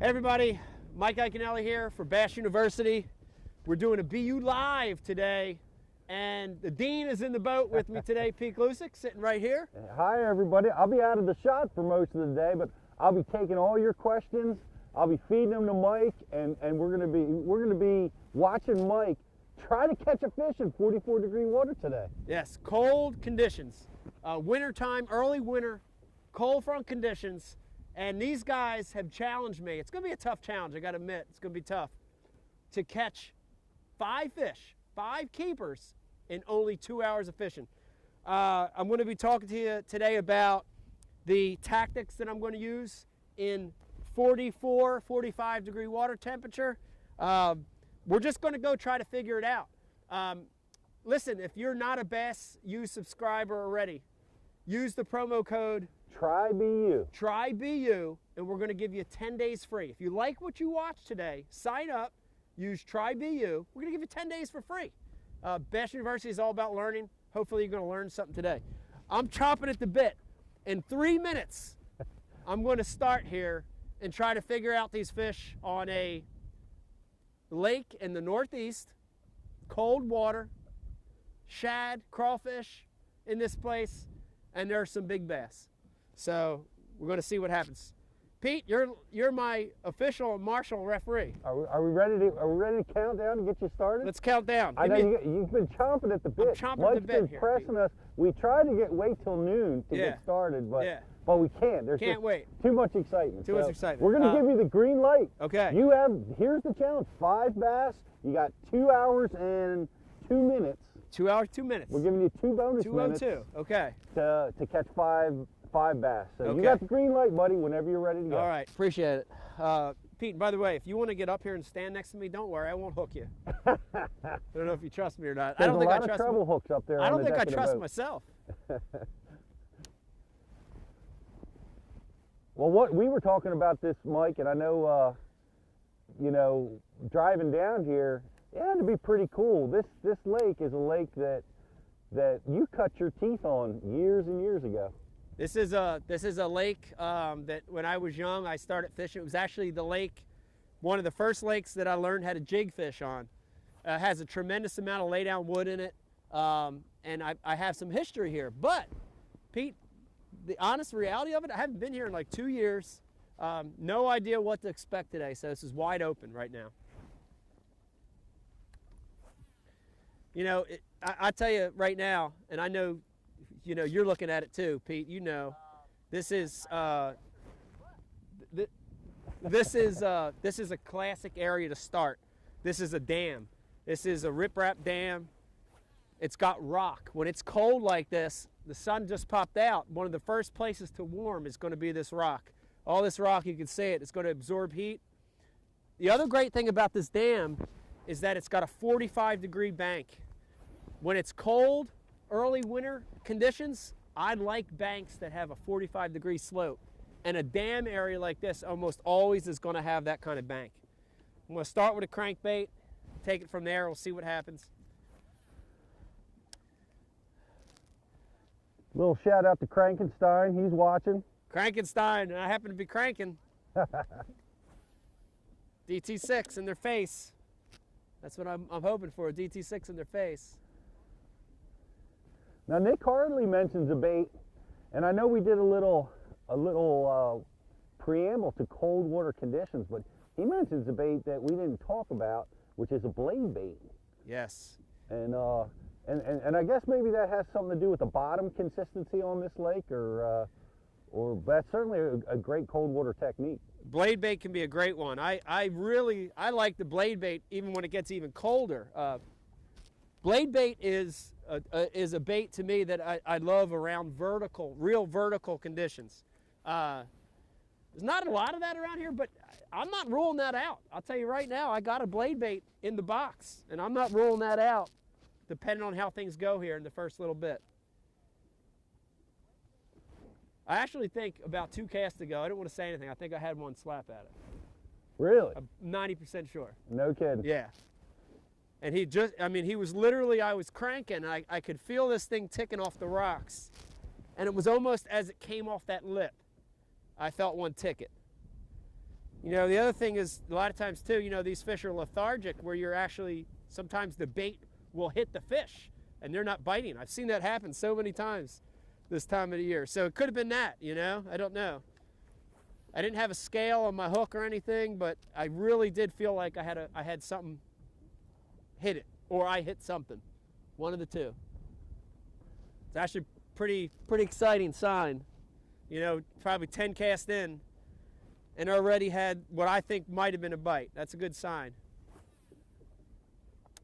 Hey everybody, Mike Iaconelli here for Bass University. We're doing a BU Live today, and the Dean is in the boat with me today, Pete Glusick, sitting right here. Hi everybody. I'll be out of the shot for most of the day, but I'll be taking all your questions. I'll be feeding them to Mike, and we're gonna be watching Mike try to catch a fish in 44-degree water today. Yes, cold conditions, winter time, early winter, cold front conditions. And these guys have challenged me. It's going to be a tough challenge, I got to admit. It's going to be tough to catch 5 fish, 5 keepers in only 2 hours of fishing. I'm going to be talking to you today about the tactics that I'm going to use in 44, 45-degree water temperature. We're just going to go try to figure it out. Listen, if you're not a Bass U subscriber already, use the promo code TryBU. TryBU, and we're going to give you 10 days free. If you like what you watched today, sign up, use TryBU. We're going to give you 10 days for free. Bass University is all about learning. Hopefully you're going to learn something today. I'm chomping at the bit. In 3 minutes, I'm going to start here and try to figure out these fish on a lake in the Northeast, cold water, shad, crawfish in this place, and there are some big bass. So we're going to see what happens. Pete, you're my official marshal referee. Are we ready to count down to get you started? Let's count down. I know you've been chomping at the bit. I'm chomping at the bit Mike's here, been pressing us. We tried to wait till noon to get started, but we can't. There's can't wait. Too much excitement. Too much excitement. We're going to give you the green light. Okay. Here's the challenge: 5 bass. You got 2 hours and 2 minutes. 2 hours, 2 minutes. We're giving you 2 bonus minutes. 2:02. Okay. To catch five bass. So okay. You got the green light, buddy, whenever you're ready to go. All right, appreciate it. Pete, by the way, if you want to get up here and stand next to me, don't worry, I won't hook you. I don't know if you trust me or not. There's I don't think I trust a lot of treble hooks up there. I don't on the think I deck of the trust boat. myself. Well, what we were talking about this, Mike, and I know, driving down here, it had to be pretty cool. This lake is a lake that you cut your teeth on years and years ago. This is a lake that when I was young I started fishing. It was actually the lake, one of the first lakes that I learned how to jig fish on. It has a tremendous amount of lay down wood in it, and I have some history here. But Pete, the honest reality of it, I haven't been here in like 2 years. No idea what to expect today, so this is wide open right now. You know, I tell you right now, and I know, you're looking at it too, Pete. This is this is a classic area to start. This is a dam. This is a riprap dam. It's got rock. When it's cold like this, the sun just popped out. One of the first places to warm is going to be this rock. All this rock, you can see it. It's going to absorb heat. The other great thing about this dam is that it's got a 45-degree bank. When it's cold, early winter conditions, I like banks that have a 45-degree slope. And a dam area like this almost always is going to have that kind of bank. I'm going to start with a crankbait, take it from there, we'll see what happens. Little shout out to Crankenstein, he's watching. Crankenstein, I happen to be cranking. DT6 in their face. That's what I'm hoping for, a DT6 in their face. Now Nick Hardley mentions a bait, and I know we did a little preamble to cold water conditions, but he mentions a bait that we didn't talk about, which is a blade bait. Yes. And I guess maybe that has something to do with the bottom consistency on this lake, or that's certainly a great cold water technique. Blade bait can be a great one. I like the blade bait even when it gets even colder. Blade bait is a bait to me that I love around real vertical conditions. There's not a lot of that around here, but I'm not ruling that out. I'll tell you right now, I got a blade bait in the box, and I'm not ruling that out depending on how things go here in the first little bit. I actually think about 2 casts ago, I didn't want to say anything, I think I had one slap at it. Really? I'm 90% sure. No kidding. Yeah. And he was literally, I was cranking, and I could feel this thing ticking off the rocks. And it was almost as it came off that lip, I felt one ticket. You know, the other thing is a lot of times too, you know, these fish are lethargic where you're actually, sometimes the bait will hit the fish and they're not biting. I've seen that happen so many times this time of the year. So it could have been that, you know, I don't know. I didn't have a scale on my hook or anything, but I really did feel like I had something hit it, or I hit something. One of the two. It's actually pretty exciting sign. You know, probably 10 cast in and already had what I think might have been a bite. That's a good sign.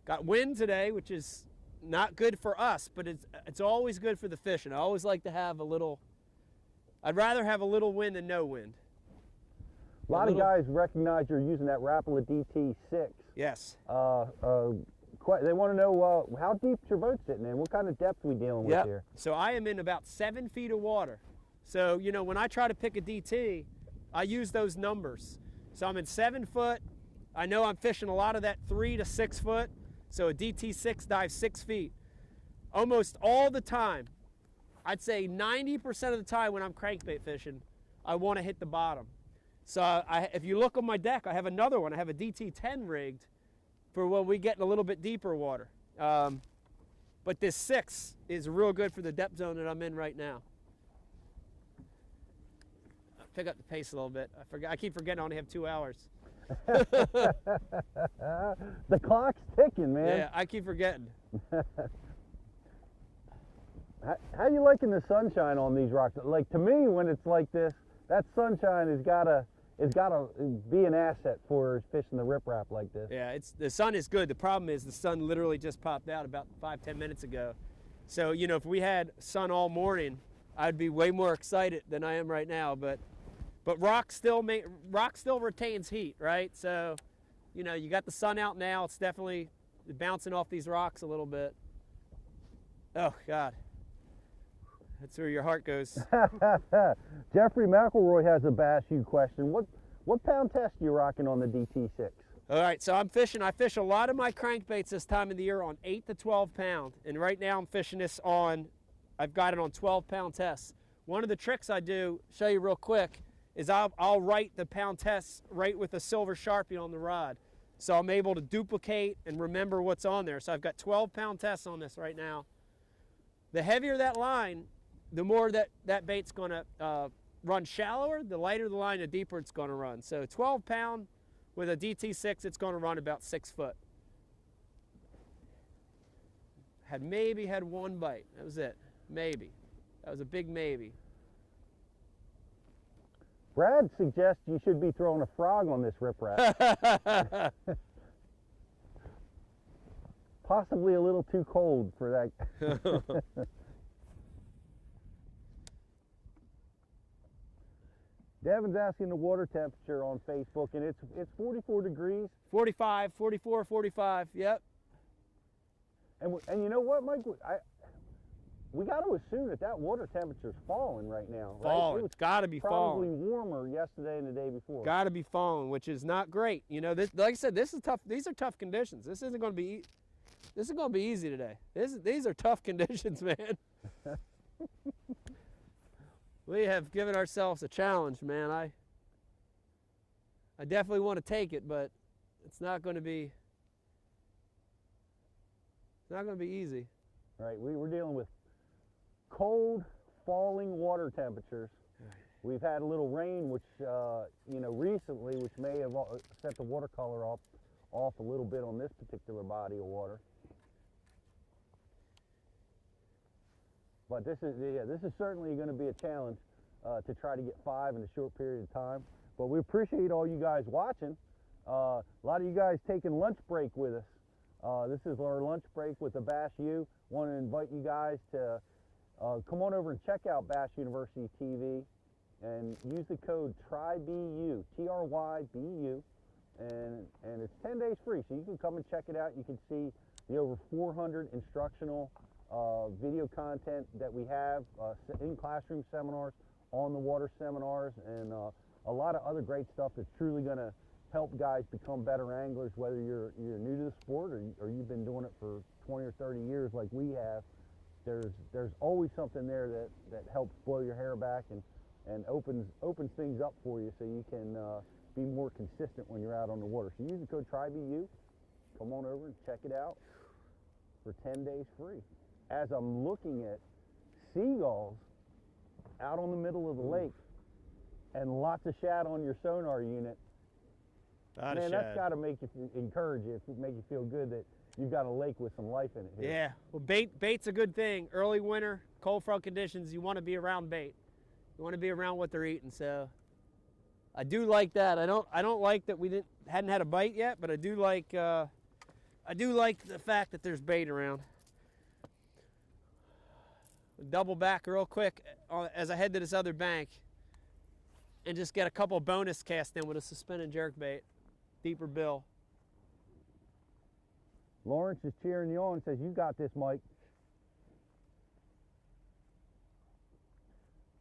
Got wind today, which is not good for us, but it's always good for the fish. And I always like to have a little, I'd rather have a little wind than no wind. A lot of guys recognize you're using that Rapala DT6. Yes. They want to know how deep your boat's sitting in. What kind of depth we dealing with here? So I am in about 7 feet of water. So, you know, when I try to pick a DT, I use those numbers. So I'm in 7 foot. I know I'm fishing a lot of that 3 to 6 foot. So a DT6 dives 6 feet. Almost all the time, I'd say 90% of the time when I'm crankbait fishing, I want to hit the bottom. So if you look on my deck, I have another one. I have a DT10 rigged for when we get in a little bit deeper water. But this 6 is real good for the depth zone that I'm in right now. I'll pick up the pace a little bit. I keep forgetting I only have 2 hours. The clock's ticking, man. Yeah, I keep forgetting. How you liking the sunshine on these rocks? Like, to me, when it's like this, that sunshine has gotta be an asset for fishing the riprap like this. Yeah, the sun is good. The problem is the sun literally just popped out about 5-10 minutes ago. So, you know, if we had sun all morning, I'd be way more excited than I am right now. But rock still retains heat, right? So, you know, you got the sun out now. It's definitely bouncing off these rocks a little bit. Oh God, that's where your heart goes. Jeffrey McElroy has a Bass U question. What pound test are you rocking on the DT6? All right, so I fish a lot of my crankbaits this time of the year on 8 to 12 pound. And right now I'm fishing this I've got it on 12 pound tests. One of the tricks I do, show you real quick, is I'll write the pound tests right with a silver Sharpie on the rod. So I'm able to duplicate and remember what's on there. So I've got 12 pound tests on this right now. The heavier that line, the more that bait's gonna run shallower. The lighter the line, the deeper it's gonna run. So 12 pound with a DT6, it's gonna run about 6 foot. Maybe had one bite, that was it, maybe. That was a big maybe. Brad suggests you should be throwing a frog on this riprap. Possibly a little too cold for that. Devin's asking the water temperature on Facebook, and it's 44 degrees. 45, 44, 45, yep. And you know what, Mike? We got to assume that water temperature's falling right now, right? Falling. It's got to be probably falling. Warmer yesterday and the day before. Got to be falling, which is not great. You know, this, like I said, this is tough. These are tough conditions. This isn't going to be. This is going to be easy today. These are tough conditions, man. We have given ourselves a challenge, man. I definitely want to take it, but it's not going to be. It's not going to be easy. Right. We're dealing with cold, falling water temperatures. We've had a little rain, which you know, recently, which may have set the watercolor off a little bit on this particular body of water. But this is certainly going to be a challenge to try to get 5 in a short period of time. But we appreciate all you guys watching. A lot of you guys taking lunch break with us. This is our lunch break with the Bass U. Want to invite you guys to come on over and check out Bass University TV and use the code TRYBU, TRYBU, and it's 10 days free. So you can come and check it out. You can see the over 400 instructional video content that we have in classroom seminars, on the water seminars, and a lot of other great stuff that's truly going to help guys become better anglers, whether you're new to the sport or you've been doing it for 20 or 30 years like we have. There's always something there that helps blow your hair back and opens things up for you, so you can be more consistent when you're out on the water. So use the code TRYBU. Come on over and check it out for 10 days free. As I'm looking at seagulls out on the middle of the lake and lots of shad on your sonar unit, man, that's got to make you encourage you, make you feel good that you've got a lake with some life in it here. Yeah, well, bait's a good thing. Early winter, cold front conditions, you want to be around bait. You want to be around what they're eating. So I do like that. I don't like that we hadn't had a bite yet, but I do like the fact that there's bait around. Double back real quick as I head to this other bank and just get a couple bonus cast in with a suspended jerkbait, deeper bill. Lawrence is cheering you on and says, "You got this, Mike."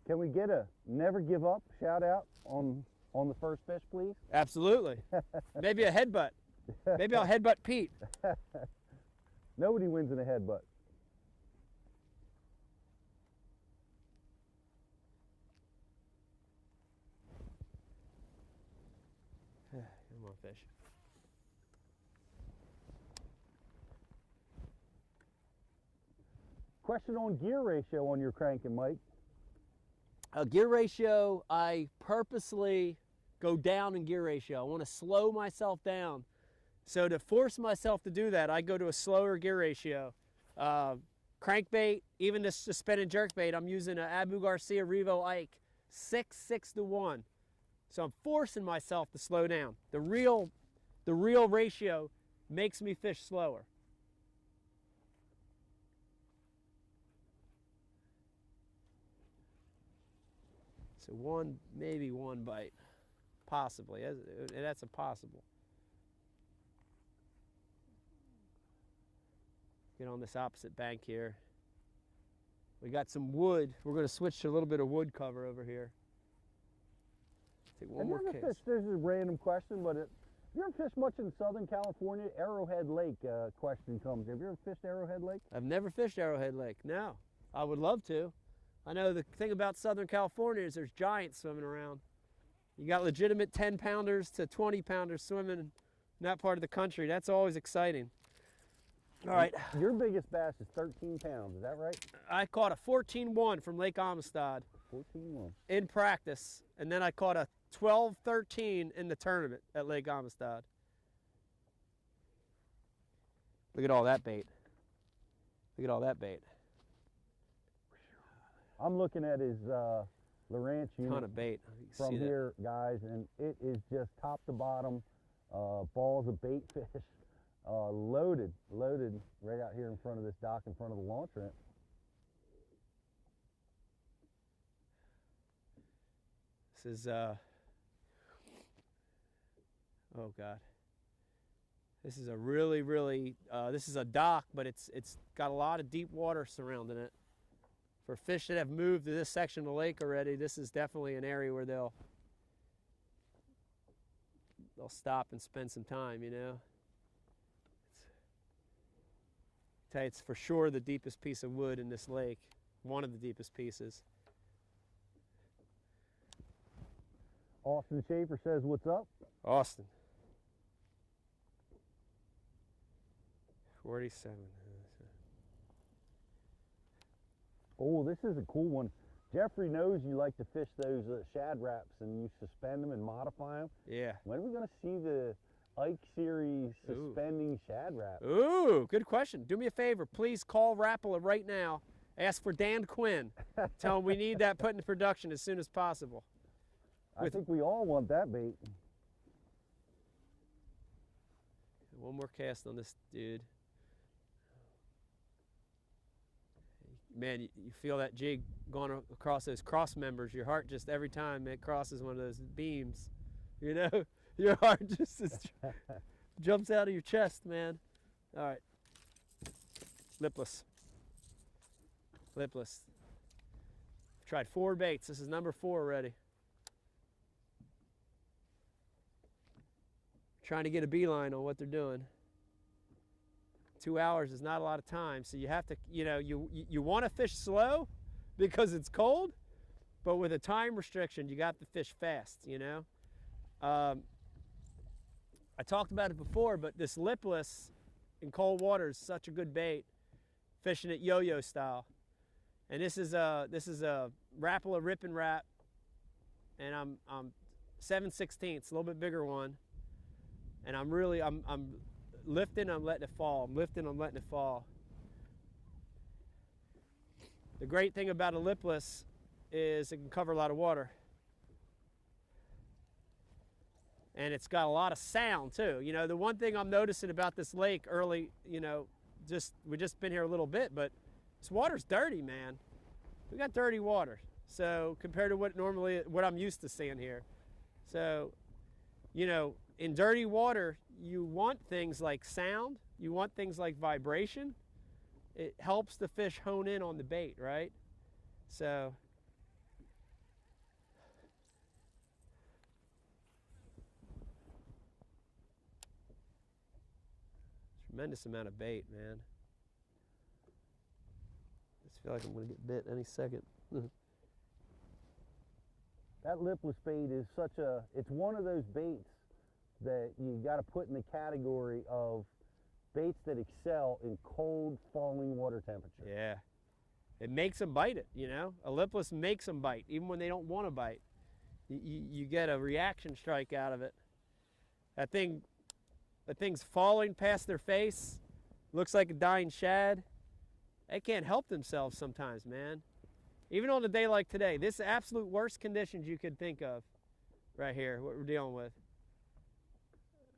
Can we get a never give up shout out on the first fish, please? Absolutely. Maybe a headbutt. Maybe I'll headbutt Pete. Nobody wins in a headbutt. Come on, fish. Question on gear ratio on your cranking, Mike. Gear ratio, I purposely go down in gear ratio. I want to slow myself down. So to force myself to do that, I go to a slower gear ratio. Crankbait, even this suspended jerkbait, I'm using an Abu Garcia Revo Ike 6:6 to 1. So I'm forcing myself to slow down. The real ratio makes me fish slower. So maybe one bite, possibly. That's a possible. Get on this opposite bank here. We got some wood. We're going to switch to a little bit of wood cover over here. Take one more case. This is a random question, but you ever fished much in Southern California? Arrowhead Lake question comes. Have you ever fished Arrowhead Lake? I've never fished Arrowhead Lake. No, I would love to. I know the thing about Southern California is there's giants swimming around. You got legitimate 10-pounders to 20-pounders swimming in that part of the country. That's always exciting. All right. Your biggest bass is 13 pounds, is that right? I caught a 14-1 from Lake Amistad 14-1. in practice, and then I caught a 12-13 in the tournament at Lake Amistad. Look at all that bait. Look at all that bait. I'm looking at his Lowrance unit Ton of bait. from here, guys, and it is just top to bottom, balls of bait fish, loaded right out here in front of this dock, in front of the launch ramp. This is, oh God. This is a really, this is a dock, but it's got a lot of deep water surrounding it. For fish that have moved to this section of the lake already, this is definitely an area where they'll stop and spend some time, you know. Tell you, it's for sure the deepest piece of wood in this lake, one of the deepest pieces. Austin Schaefer says, "What's up?" Austin. 47. Oh, this is a cool one. Jeffrey knows you like to fish those shad wraps and you suspend them and modify them. Yeah. When are we going to see the Ike series suspending shad wrap? Ooh, good question. Do me a favor. Please call Rapala right now. Ask for Dan Quinn. Tell him we need that put into production as soon as possible. I think we all want that bait. One more cast on this dude. Man, you feel that jig going across those cross members. Your heart just, every time it crosses one of those beams, you know, your heart just jumps out of your chest, man. All right. Lipless. Lipless. Tried 4 baits. This is number 4 already. Trying to get a beeline on what they're doing. 2 hours is not a lot of time, so you have to, you know, you want to fish slow because it's cold, but with a time restriction, you got to fish fast, you know. I talked about it before, but this lipless in cold water is such a good bait, fishing it yo-yo style. And this is a Rapala Rip and Wrap, and I'm 7/16, a little bit bigger one. And I'm lifting, I'm letting it fall. I'm lifting, I'm letting it fall. The great thing about a lipless is it can cover a lot of water. And it's got a lot of sound too. You know, the one thing I'm noticing about this lake early, you know, we just been here a little bit, but this water's dirty, man. We got dirty water. So compared to what I'm used to seeing here. So, you know, in dirty water, you want things like sound, you want things like vibration. It helps the fish hone in on the bait, right? So tremendous amount of bait, man. I just feel like I'm gonna get bit any second. That lipless bait is it's one of those baits that you got to put in the category of baits that excel in cold falling water temperature. Yeah, it makes them bite it, you know. A lipless makes them bite, even when they don't want to bite. You get a reaction strike out of it. That thing's falling past their face, looks like a dying shad. They can't help themselves sometimes, man. Even on a day like today, this is the absolute worst conditions you could think of right here, what we're dealing with.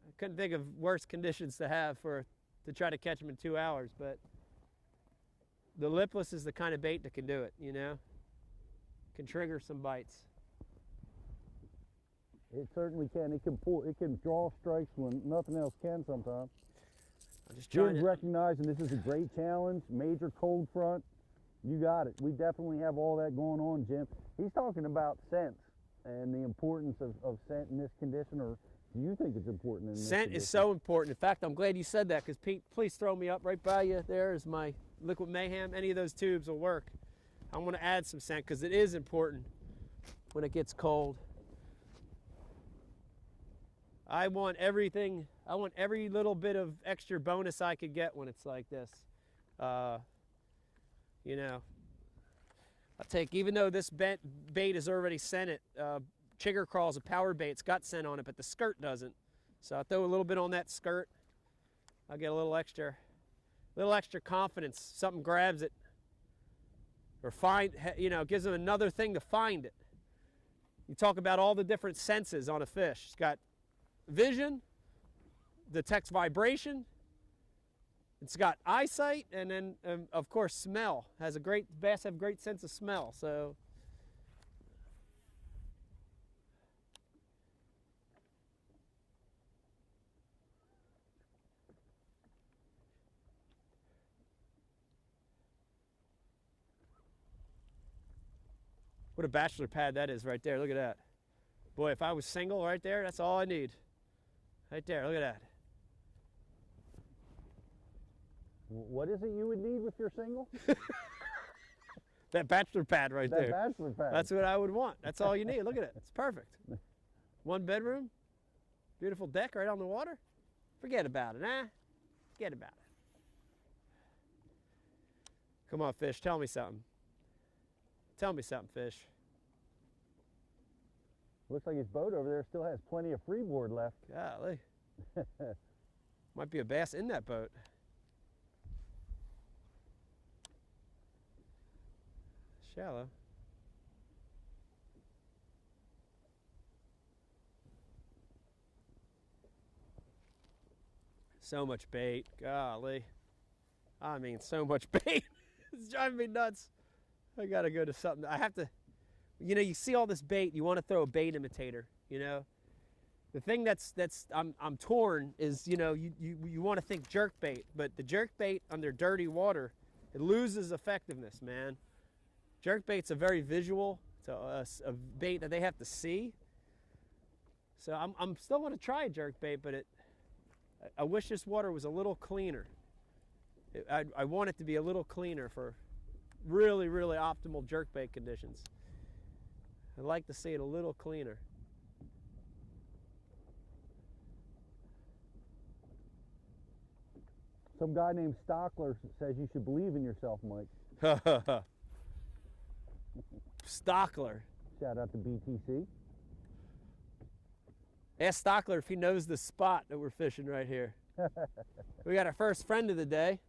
I couldn't think of worse conditions to have to try to catch them in 2 hours, but the lipless is the kind of bait that can do it, you know? Can trigger some bites. It certainly can. It can draw strikes when nothing else can sometimes. I'm just trying Jim's recognizing this is a great challenge, major cold front. You got it. We definitely have all that going on, Jim. He's talking about scent and the importance of scent in this condition, or do you think it's important in this Scent condition? is so important. In fact, I'm glad you said that, because Pete, please throw me up right by you. There is my Liquid Mayhem. Any of those tubes will work. I'm going to add some scent because it is important when it gets cold. I want everything. I want every little bit of extra bonus I could get when it's like this. You know, I'll take, even though this bait is already scented, Chigger Crawl's a power bait. It's got scent on it, but the skirt doesn't. So I throw a little bit on that skirt. I'll get a little extra confidence. Something grabs it, or you know, gives them another thing to find it. You talk about all the different senses on a fish. It's got vision, detects vibration, it's got eyesight, and then of course smell. Bass have great sense of smell. So what a bachelor pad that is right there. Look at that. Boy, if I was single right there, that's all I need. Right there, look at that. What is it you would need if you're single? That bachelor pad right there. That bachelor pad. That's what I would want. That's all you need. Look at it. It's perfect. 1 bedroom, beautiful deck right on the water. Forget about it, huh? Forget about it. Come on, fish, tell me something. Tell me something, fish. Looks like his boat over there still has plenty of freeboard left. Golly. Might be a bass in that boat. Shallow. So much bait, golly. I mean, so much bait. It's driving me nuts. I gotta go to something. I have to, you know, you see all this bait, you want to throw a bait imitator, you know. The thing I'm torn is, you know, you want to think jerk bait, but the jerk bait under dirty water, it loses effectiveness, man. Jerk bait's a very visual, it's a bait that they have to see. So I'm still want to try a jerk bait, but I wish this water was a little cleaner. I want it to be a little cleaner for really, really optimal jerk bait conditions. I'd like to see it a little cleaner. Some guy named Stockler says you should believe in yourself, Mike. Stockler. Shout out to BTC. Ask Stockler if he knows the spot that we're fishing right here. We got our first friend of the day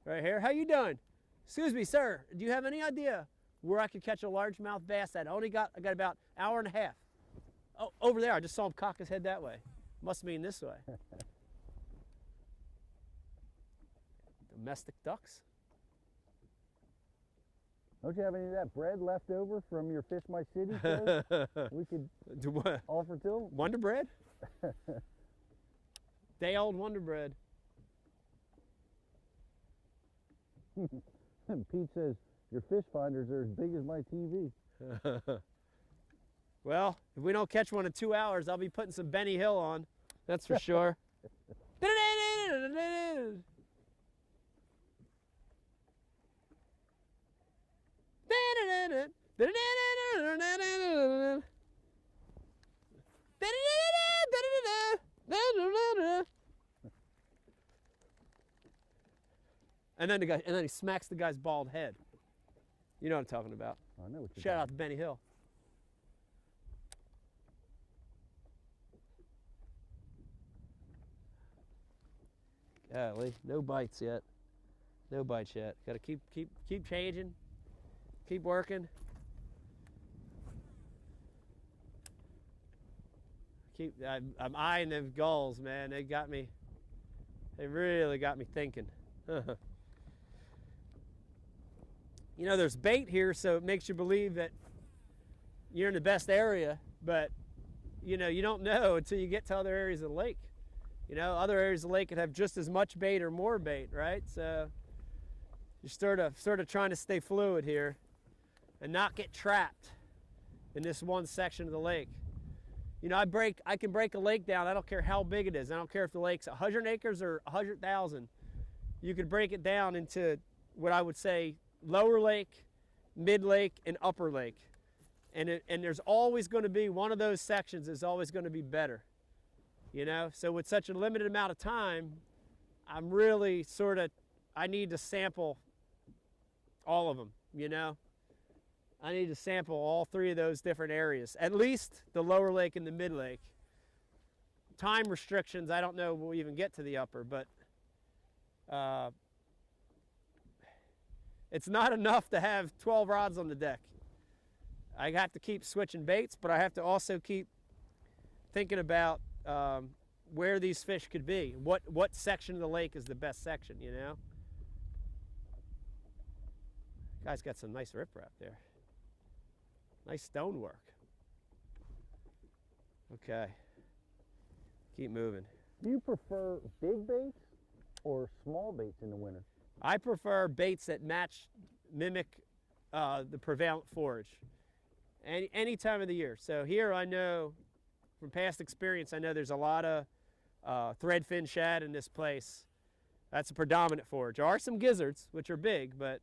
right here. How you doing? Excuse me, sir. Do you have any idea where I could catch a largemouth bass at? I got about an hour and a half. Oh, over there. I just saw him cock his head that way. Must mean this way. Domestic ducks. Don't you have any of that bread left over from your Fish My City show? We could offer to them? Wonder Bread? Day old Wonder Bread. Pete says, your fish finders are as big as my TV. Well, if we don't catch one in 2 hours, I'll be putting some Benny Hill on. That's for sure. And then he smacks the guy's bald head. You know what I'm talking about. I know what you're Shout out to Benny Hill. Golly, no bites yet. No bites yet. Got to keep changing. Keep working. I'm eyeing them gulls, man. They got me. They really got me thinking. You know, there's bait here, so it makes you believe that you're in the best area, but you know, you don't know until you get to other areas of the lake. You know, other areas of the lake could have just as much bait or more bait, right? So you're sort of trying to stay fluid here and not get trapped in this one section of the lake. You know, I can break a lake down. I don't care how big it is. I don't care if the lake's 100 acres or 100,000. You could break it down into what I would say lower lake, mid lake, and upper lake. And there's always going to be one of those sections is always going to be better. You know, so with such a limited amount of time, I'm really I need to sample all of them, you know. I need to sample all three of those different areas, at least the lower lake and the mid lake. Time restrictions, I don't know if we'll even get to the upper, but it's not enough to have 12 rods on the deck. I have to keep switching baits, but I have to also keep thinking about where these fish could be. What section of the lake is the best section, you know? Guy's got some nice riprap there. Nice stonework. Okay. Keep moving. Do you prefer big baits or small baits in the winter? I prefer baits that mimic the prevalent forage any time of the year. So here I know, from past experience, I know there's a lot of threadfin shad in this place. That's a predominant forage. There are some gizzards, which are big, but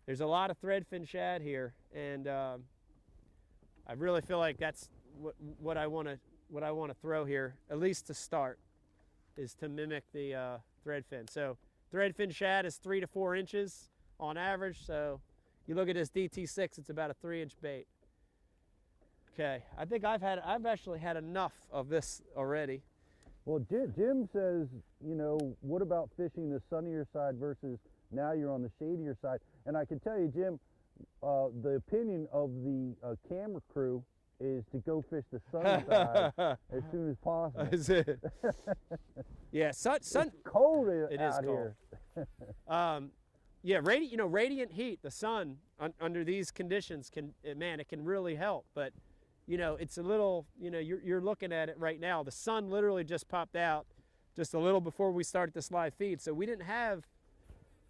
there's a lot of threadfin shad here, and I really feel like that's what I want to throw here, at least to start, is to mimic the threadfin. So threadfin shad is 3 to 4 inches on average. So you look at this DT6, it's about a 3-inch bait. Okay, I think I've actually had enough of this already. Well, Jim says, you know, what about fishing the sunnier side versus now you're on the shadier side? And I can tell you, Jim, the opinion of the camera crew is to go fish the sunny side as soon as possible. Is it? Yeah, sun. It's cold it out is cold. here. Yeah, radiant heat, the sun under these conditions it can really help. But you know, it's a little, you know, you're looking at it right now. The sun literally just popped out just a little before we started this live feed, so we didn't have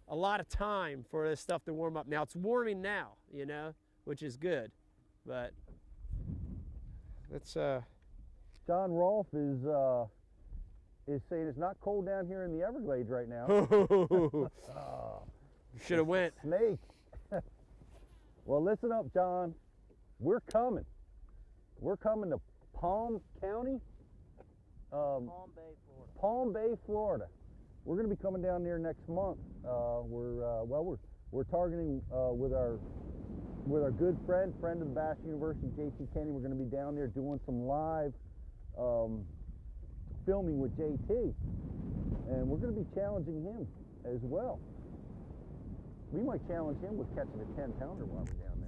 a lot of time for this stuff to warm up. Now it's warming now, you know, which is good, but let's. John Rolfe is saying it's not cold down here in the Everglades right now. Should have went. Snake. Well, listen up, John. We're coming. We're coming to Palm County. Palm Bay, Florida. Palm Bay, Florida. we're going to be coming down there next month. We're targeting with our good friend of the Bass University, JT Kenny. We're going to be down there doing some live filming with JT, and we're going to be challenging him as well. We might challenge him with catching a 10-pounder while we're down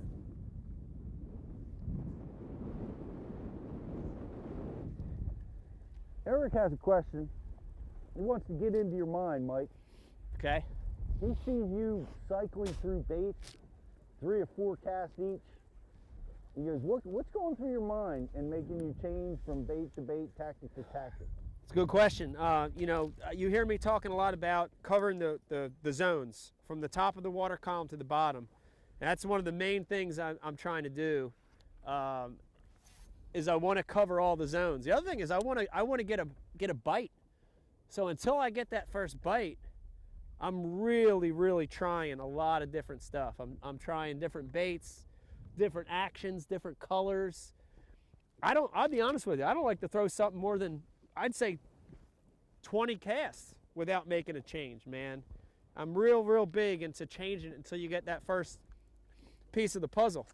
there. Eric has a question. He wants to get into your mind, Mike. Okay. He sees you cycling through baits, 3 or 4 casts each. He goes, what's going through your mind and making you change from bait to bait, tactic to tactic? It's a good question. You know, you hear me talking a lot about covering the zones from the top of the water column to the bottom. And that's one of the main things I'm trying to do. Is I want to cover all the zones. The other thing is I want to get a bite. So until I get that first bite, I'm really trying a lot of different stuff. I'm trying different baits, different actions, different colors. I'll be honest with you, I don't like to throw something more than, I'd say 20 casts without making a change, man. I'm real big into changing it until you get that first piece of the puzzle.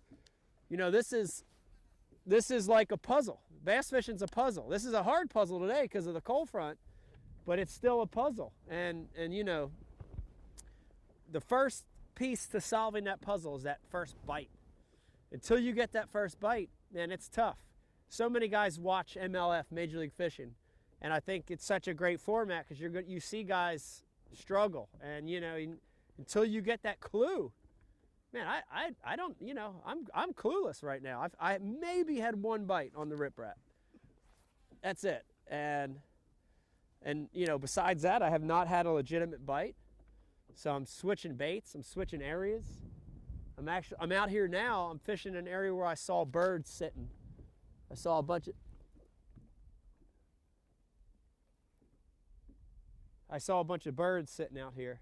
You know, this is like a puzzle. Bass fishing's a puzzle. This is a hard puzzle today because of the cold front, but it's still a puzzle. And you know, the first piece to solving that puzzle is that first bite. Until you get that first bite, man, it's tough. So many guys watch MLF, Major League Fishing, and I think it's such a great format because you see guys struggle, and you know, until you get that clue, man, I don't, you know, I'm clueless right now. I maybe had 1 bite on the riprap. That's it, and you know, besides that, I have not had a legitimate bite. So I'm switching baits, I'm switching areas. I'm out here now, I'm fishing in an area where I saw birds sitting. I saw a bunch of birds sitting out here.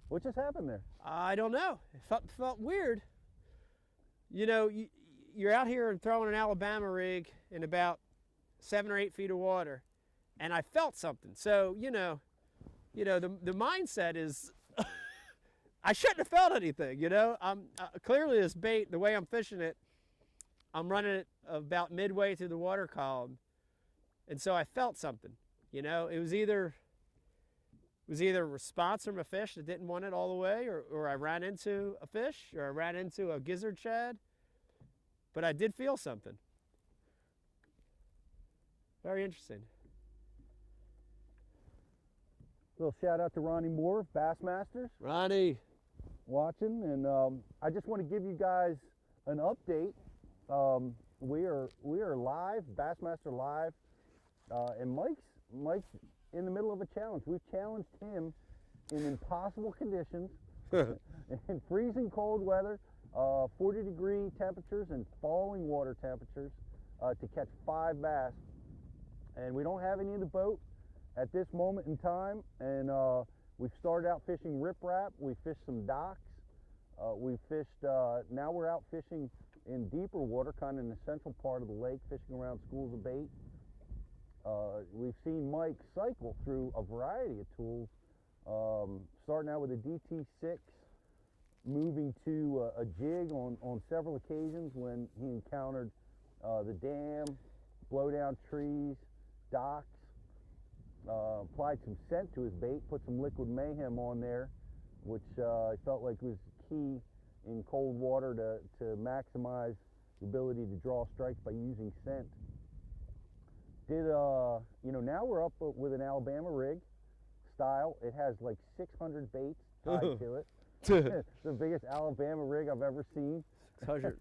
What just happened there? I don't know. It felt weird. You know, you're out here and throwing an Alabama rig in about 7 or 8 feet of water, and I felt something. So, you know, the mindset is, I shouldn't have felt anything, you know. Clearly this bait, the way I'm fishing it, I'm running it about midway through the water column, and so I felt something, you know. It was either a response from a fish that didn't want it all the way, or I ran into a fish, or I ran into a gizzard shad, but I did feel something. Very interesting. Little shout out to Ronnie Moore of Bassmasters. Ronnie. Watching, and I just want to give you guys an update. We are live, Bassmaster live, and Mike's in the middle of a challenge. We've challenged him in impossible conditions, in freezing cold weather, 40-degree temperatures and falling water temperatures, to catch 5 bass. And we don't have any in the boat at this moment in time, and we've started out fishing riprap. We fished some docks. We fished, now we're out fishing in deeper water, kind of in the central part of the lake, fishing around schools of bait. We've seen Mike cycle through a variety of tools, starting out with a DT6, moving to a jig on several occasions when he encountered the dam, blow down trees, docks. Applied some scent to his bait, put some liquid mayhem on there, which I felt like was key in cold water to maximize the ability to draw strikes by using scent. You know, now we're up with an Alabama rig style. It has like 600 baits tied to it. The biggest Alabama rig I've ever seen. 600.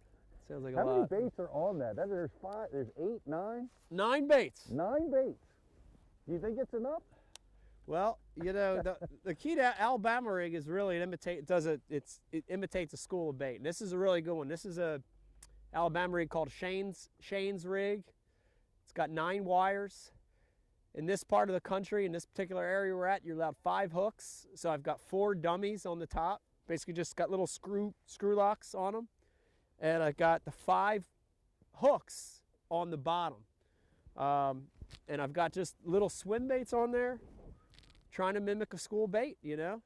Sounds like a lot. How many baits are on that? There's 8, 9? 9 baits. 9 baits. Do you think it's enough? Well, you know, the key to Alabama rig is really it imitates a school of bait. And this is a really good one. This is a Alabama rig called Shane's rig. It's got 9 wires. In this part of the country, in this particular area we're at, you're allowed 5 hooks. So I've got 4 dummies on the top. Basically just got little screw locks on them. And I got the 5 hooks on the bottom. And I've got just little swim baits on there. trying to mimic a school bait, you know?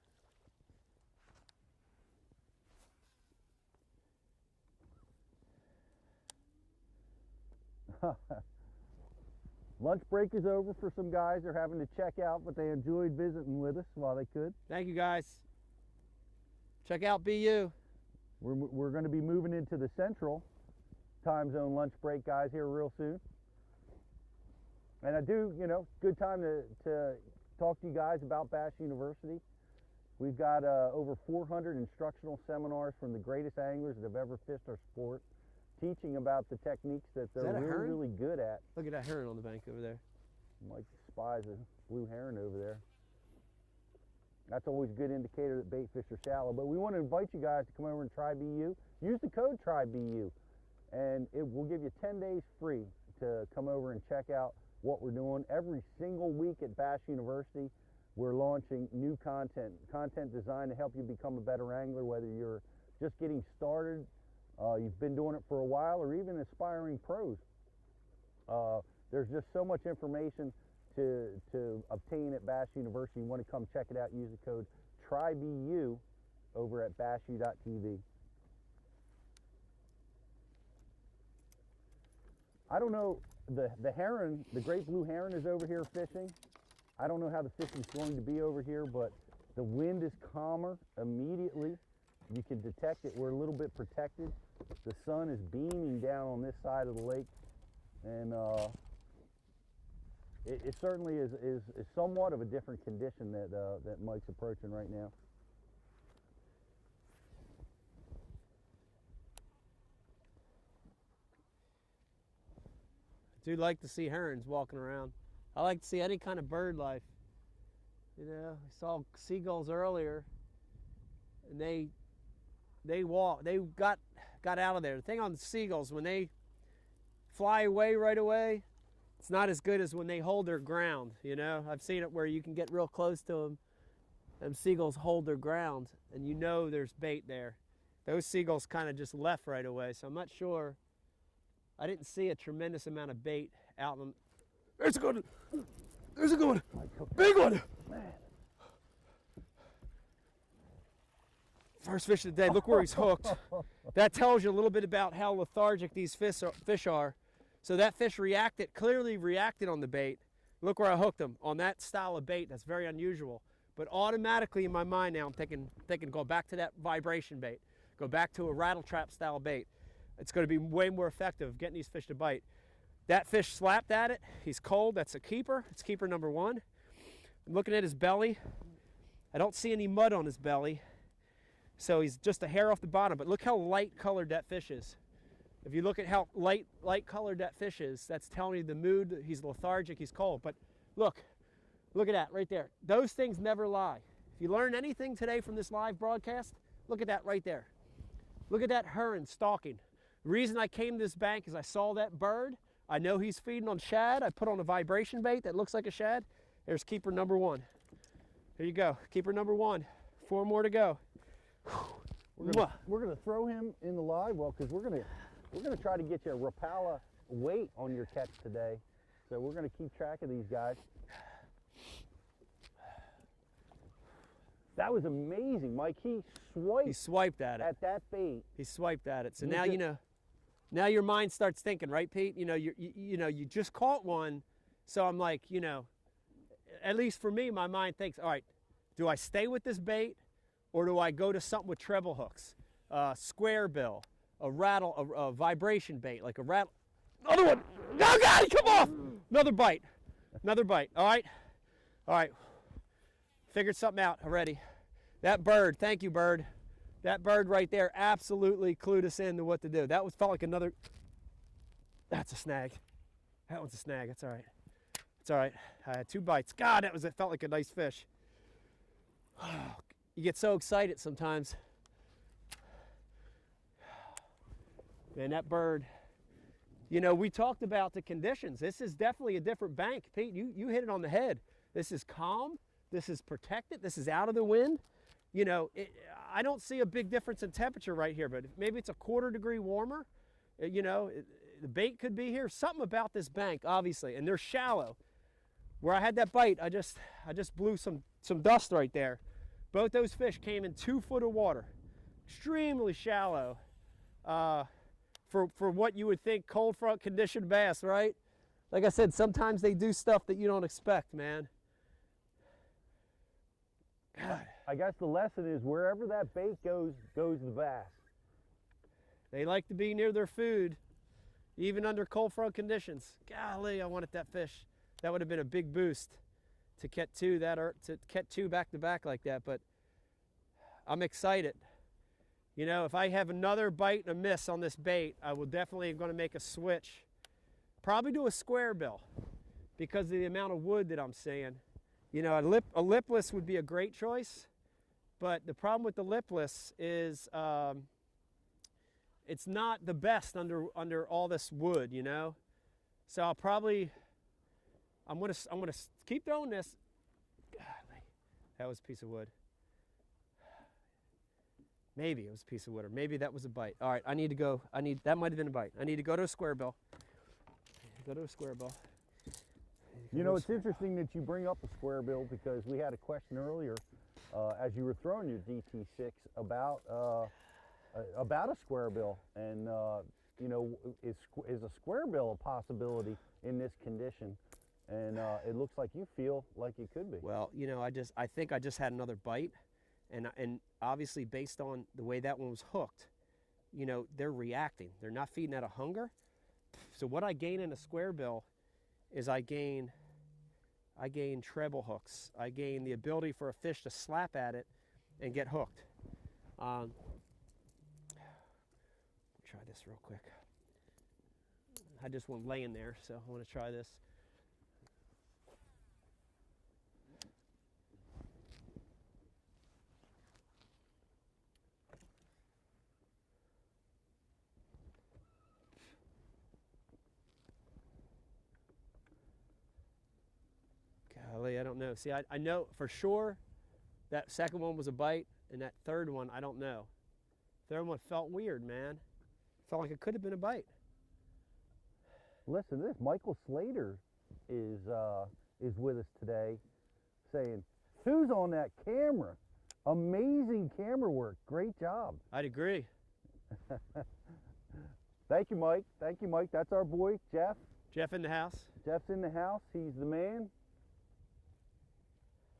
Lunch break is over for some guys. They're having to check out, but they enjoyed visiting with us while they could. Thank you, guys. Check out BU. We're going to be moving into the central time zone lunch break, guys, here real soon. And I do, you know, good time to talk to you guys about Bass University. We've got over 400 instructional seminars from the greatest anglers that have ever fished our sport, teaching about the techniques that they're really good at. Look at that heron on the bank over there. Mike spies a blue heron over there. That's always a good indicator that bait fish are shallow. But we want to invite you guys to come over and try BU. Use the code TRYBU, and it will give you 10 days free to come over and check out what we're doing. Every single week at Bass University, we're launching new content designed to help you become a better angler, whether you're just getting started, you've been doing it for a while, or even aspiring pros. There's just so much information to obtain at Bass University. You want to come check it out, use the code TRYBU over at bassu.tv. I don't know, the heron, the great blue heron is over here fishing. I don't know how the fishing is going to be over here, but the wind is calmer immediately. You can detect it. We're a little bit protected. The sun is beaming down on this side of the lake, and it certainly is somewhat of a different condition that Mike's approaching right now. I do like to see herons walking around. I like to see any kind of bird life. You know, I saw seagulls earlier, and they got out of there. The thing on the seagulls, when they fly away right away, it's not as good as when they hold their ground. You know, I've seen it where you can get real close to them, and seagulls hold their ground, and you know there's bait there. Those seagulls kind of just left right away, so I'm not sure. I didn't see a tremendous amount of bait out in them. There's a good one. There's a good one. Big one. Man. First fish of the day. Look where he's hooked. That tells you a little bit about how lethargic these fish are. So that fish clearly reacted on the bait. Look where I hooked him, on that style of bait. That's very unusual. But automatically in my mind now, I'm thinking go back to that vibration bait. Go back to a rattle trap style bait. It's going to be way more effective getting these fish to bite. That fish slapped at it. He's cold. That's a keeper. It's keeper number one. I'm looking at his belly. I don't see any mud on his belly. So he's just a hair off the bottom. But look how light colored that fish is. If you look at how light colored that fish is, that's telling you the mood. He's lethargic. He's cold. But look at that right there. Those things never lie. If you learn anything today from this live broadcast, look at that right there. Look at that heron stalking. The reason I came to this bank is I saw that bird. I know he's feeding on shad. I put on a vibration bait that looks like a shad. There's keeper number one. There you go, keeper number one. 4 more to go. We're gonna throw him in the live well because we're gonna try to get you a Rapala weight on your catch today. So we're gonna keep track of these guys. That was amazing, Mike. He swiped at it. At that bait. He swiped at it. So now you know. Now your mind starts thinking, right, Pete? You know, you just caught one, so I'm like, you know, at least for me, my mind thinks, all right, do I stay with this bait, or do I go to something with treble hooks, square bill, a vibration bait, like a rattle? Another one! Oh God, come off! Another bite, All right. Figured something out already. That bird, thank you, bird. That bird right there absolutely clued us in to what to do. That felt like another, that's a snag. That one's a snag, that's all right. It's all right, I had 2 bites. God, it felt like a nice fish. You get so excited sometimes. Man, that bird, you know, we talked about the conditions. This is definitely a different bank. Pete, you hit it on the head. This is calm, this is protected, this is out of the wind. You know, I don't see a big difference in temperature right here, but maybe it's a 1/4 degree warmer. You know, the bait could be here. Something about this bank, obviously, and they're shallow. where I had that bite, I just blew some dust right there. Both those fish came in 2 foot of water, extremely shallow for what you would think cold front conditioned bass, right? Like I said, sometimes they do stuff that you don't expect, man. God. I guess the lesson is wherever that bait goes the bass. They like to be near their food, even under cold front conditions. Golly, I wanted that fish. That would have been a big boost to catch two back to back like that, but I'm excited. You know, if I have another bite and a miss on this bait, I will definitely going to make a switch. Probably do a square bill because of the amount of wood that I'm seeing. You know, a lipless would be a great choice, but the problem with the lipless is it's not the best under all this wood, you know. So I'm gonna keep throwing this. Golly, that was a piece of wood. Maybe it was a piece of wood, or maybe that was a bite. All right, I need to go. That might have been a bite. I need to go to a square bill. Go to a square bill. You know, it's interesting that you bring up a square bill because we had a question earlier as you were throwing your DT6 about a square bill, and you know, is a square bill a possibility in this condition? And it looks like you feel like it could be. Well, you know, I think I just had another bite, and obviously based on the way that one was hooked, you know, they're reacting. They're not feeding out of hunger. So what I gain in a square bill is I gain treble hooks. I gain the ability for a fish to slap at it and get hooked. Try this real quick. I had this one laying there, so I want to try this. Golly, I don't know. See, I know for sure that second one was a bite, and that third one, I don't know. Third one felt weird, man. Felt like it could have been a bite. Listen to this. Michael Slater is with us today saying, who's on that camera? Amazing camera work. Great job. I'd agree. Thank you, Mike. Thank you, Mike. That's our boy, Jeff. Jeff in the house. Jeff's in the house. He's the man.